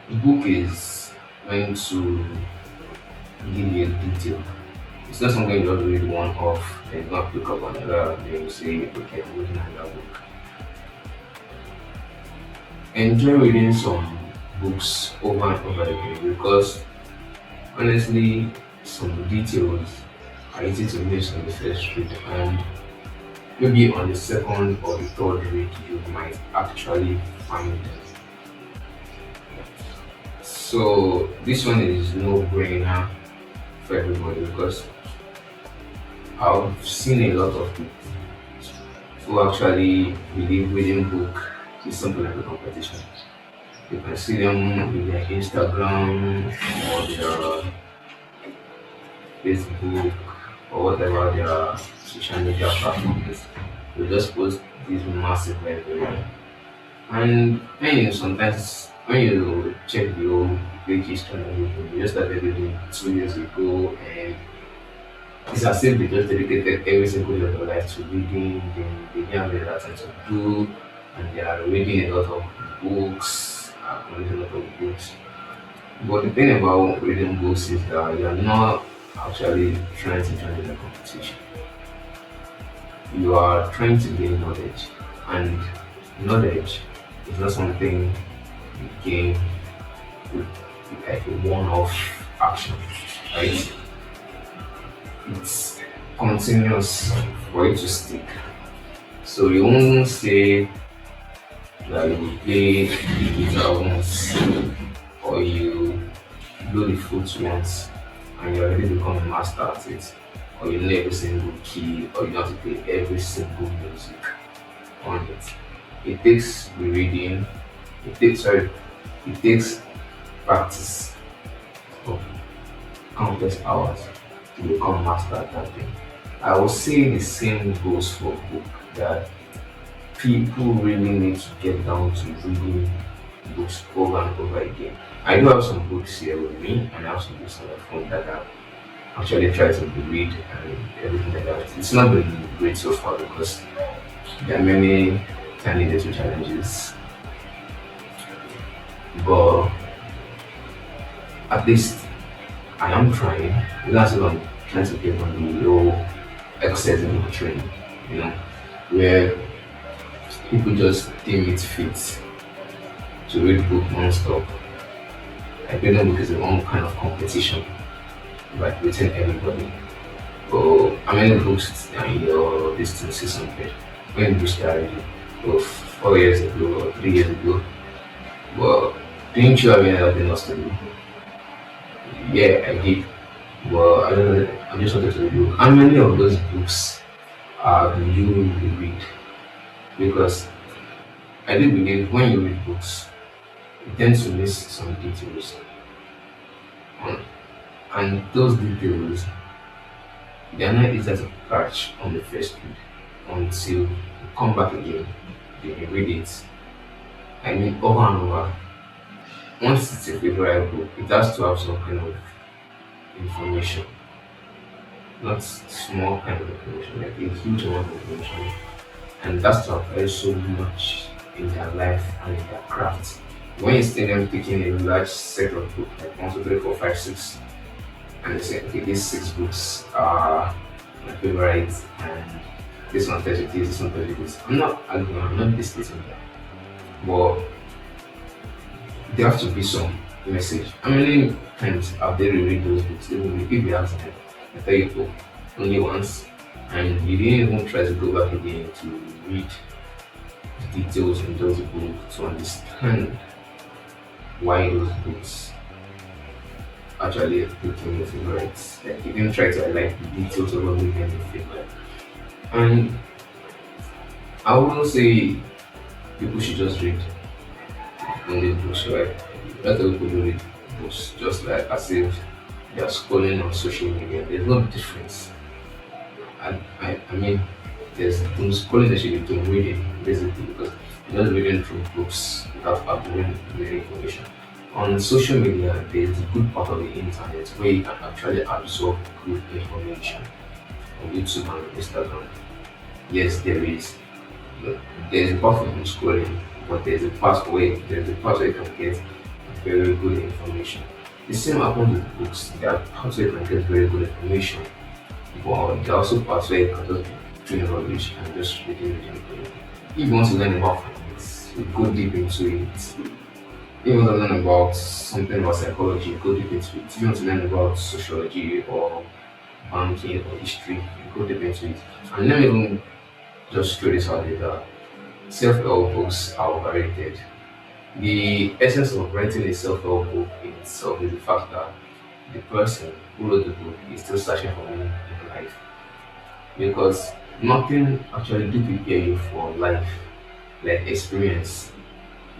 A book is meant to give you a detail. It's not something you just read one off, then you not pick up another, then you say, okay, I'm reading another book. Enjoy reading some books over and over again because honestly, some details are easy to miss on the first read, and maybe on the second or the third read, you might actually find them. So this one is no brainer for everybody because I've seen a lot of people who actually believe reading book is something like a competition. You can see them with their Instagram or their Facebook or whatever their social media platform is. They just post these massive library. And sometimes when you check the old page history and everything, you just started reading 2 years ago, and it's as if they just dedicated every single day of their life to reading, they didn't have that time to do, and they are reading a lot of books, reading a lot of books. But the thing about reading books is that you're not actually trying to join the competition. You are trying to gain knowledge, and knowledge is not something you gain with like a one-off action, right? It's continuous for it to stick. So you won't say that you play the guitar once or you blow the flute once and you already become a master at it, or you know every single key, or you know how to play every single music on it. It takes reading, it takes practice of countless hours to become master at that thing. I will say the same goes for book that people really need to get down to reading books over and over again. I do have some books here with me, and I have some books on my phone that I actually try to read and everything like that. It's not been great so far because there are many tiny little challenges, but at least I am trying. That's what I'm trying to get on the low excess in the train, you know, where people just deem it fit to read book non-stop. Like reading book is a one kind of competition, like within everybody. But how many books in your distance 600? When did you start reading? Oh, 4 years ago or 3 years ago. Well, didn't you have any other thing else to do? Yeah, I did. Well, I don't know. I just wanted to review how many of those books do you really read? Because I do believe when you read books, you tend to miss some details. On, and those details, they are not easy to catch on the first read until you come back again, then you read it. I mean, over and over. Once it's a favorite book, it has to have some kind of information, not small kind of information, like a huge amount of information. And that's to apply so much in their life and in their craft. When you see them picking a large set of books, like 1, 2, 3, 4, 5, 6, and they say, okay, these 6 books are my favorite, and this one tells you this one tells you this. I'm not arguing, I'm not disputing that. But there has to be some message. How many times have they reread those books? Even if they have time, I tell you, oh, only once, and you didn't even try to go back again to read the details in those books to understand why those books actually became your favorites. Like you didn't try to highlight the details of what became your favorite. And I wouldn't say people should just read only books, right? Let other people read books just like as if they are scrolling on social media. There's no difference. I mean, there's doom scrolling that should be doing reading basically because you're not reading through books without absorbing the information. On social media, there's a good part of the internet where you can actually absorb good information on YouTube and Instagram. Yes, there is. There's a part for doom scrolling, but there's a part where you can get very good information. The same happens with books. There are parts where you can get very good information, but there are also parts where you can just be doing rubbish and just reading. If you want to learn about finance, you go deep into it. If you want to learn about something about psychology, you go deep into it. If you want to learn about sociology or banking or history, you go deep into it. And let me even just throw this out there that self-help books are overrated. The essence of writing a self-help book in itself is the fact that the person who wrote the book is still searching for meaning in life. Because nothing actually do prepare you for life, like experience,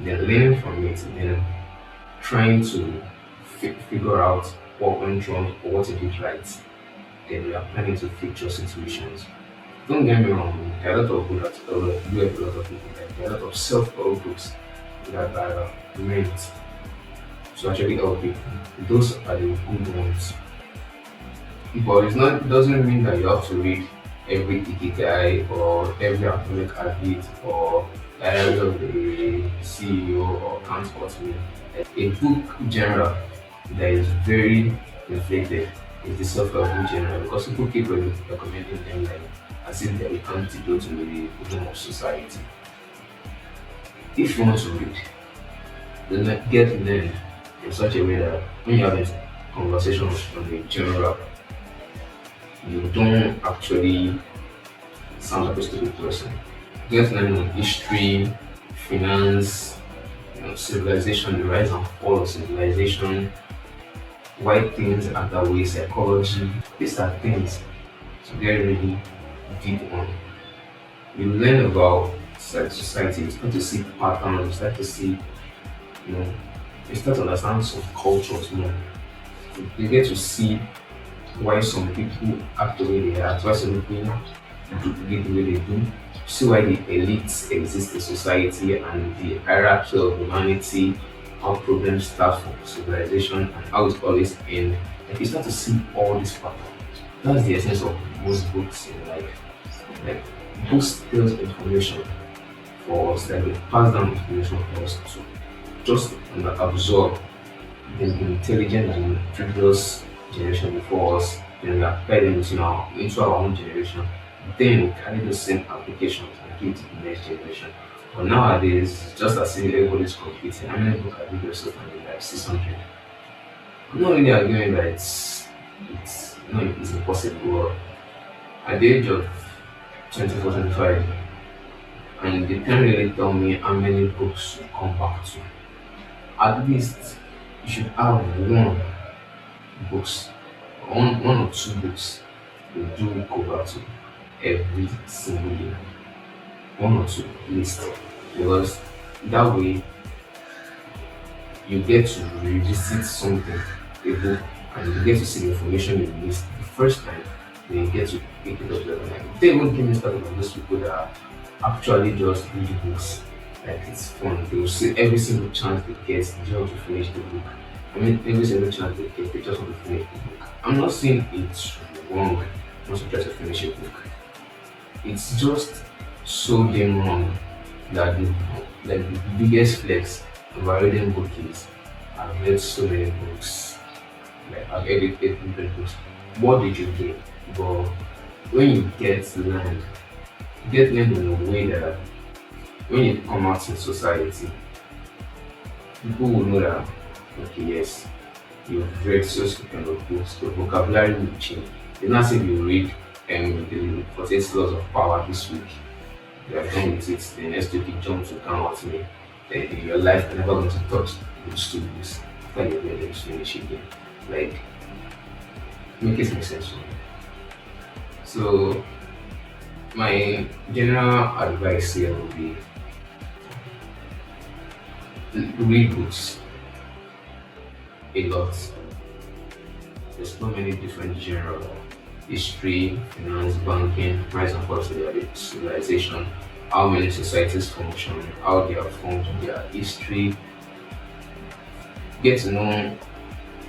then learning from it, then trying to figure out what went wrong or what you did right, then we are planning to future situations. Don't get me wrong, there are a lot of books that do help a lot of people. Like, there are a lot of self-help books that are meant to actually help people. Those are the good ones. But it doesn't mean that you have to read every ikigai or every atomic habit or diary of the CEO or can't hurt me. A book genre that is very inflated is the self-help book genre because people keep recommending them like as if they're the antidote to the problem of society. If you want to read, then get learned in such a way that when you have a conversation on a general, you don't actually sound like a stupid person. Get learning on history, finance, civilization, the rise and fall of civilization, why things are that way, psychology. These are things to get really deep on. You learn about society, you start to see patterns, you start to see, you know, you start to understand some cultures more. You get to see why some people act the way they act, why some people do the way they do, see why the elites exist in society and the hierarchy of humanity, how problems start from civilization and how it always ends. Like you start to see all these patterns. That's the essence of most books in life. Like books tells information for us, like they pass down information for us to just absorb the intelligent and previous generation before us, then we apply them into our own generation. Then we carry those same applications and give it to the next generation. But nowadays, just as if everybody's competing, how many books have you yourself and like 600? I'm not really arguing that it's impossible. At the age of 24, 25, and they can't really tell me how many books you come back to. At least you should have books, one or two books you do go back to every single year. One or two at least. Because that way you get to revisit something, a book, and you get to see the information you missed the first time, then you get to pick it up the other time. They won't give me started on those people that actually just read books. Like it's fun. They will see every single chance they get, they just want to finish the book. I mean, every single chance they get, they just want to finish the book. I'm not saying it's wrong not to try to finish a book. It's just so damn wrong that the biggest flex of a reading book is I've read so many books. Like I've read 800 books. What did you get? But when you get learned in a way that when you come out in society, people will know that okay, yes, you've read such kind of books, the vocabulary will change. It's not say you read the 48 laws of power this week, you are done with it, the next week you jump to come out me. Then your life you're never going to touch those two books after you read them finish again. Like make it make sense. So my general advice here would be read books a lot. There's so many different genres: history, finance, banking, rise and fall of civilization, how many societies function, how they are formed, their history. Get to know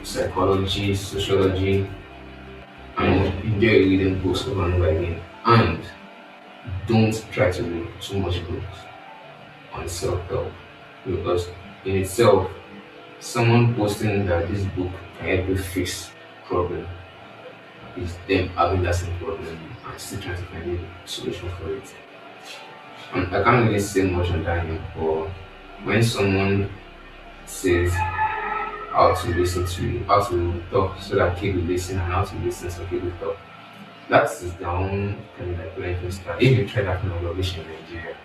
psychology, sociology, and enjoy reading books over and over again. And don't try to read too much books on self-help because in itself Someone posting that this book can help you fix problem is them having that same problem and still trying to find a solution for it. I can't really say much on that yet, but when someone says how to listen to you, how to talk so that kid will listen and how to listen so kid will talk, that is their own kind of like learning style. If you try that kind of rubbish in Nigeria,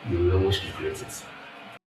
you will almost regret it.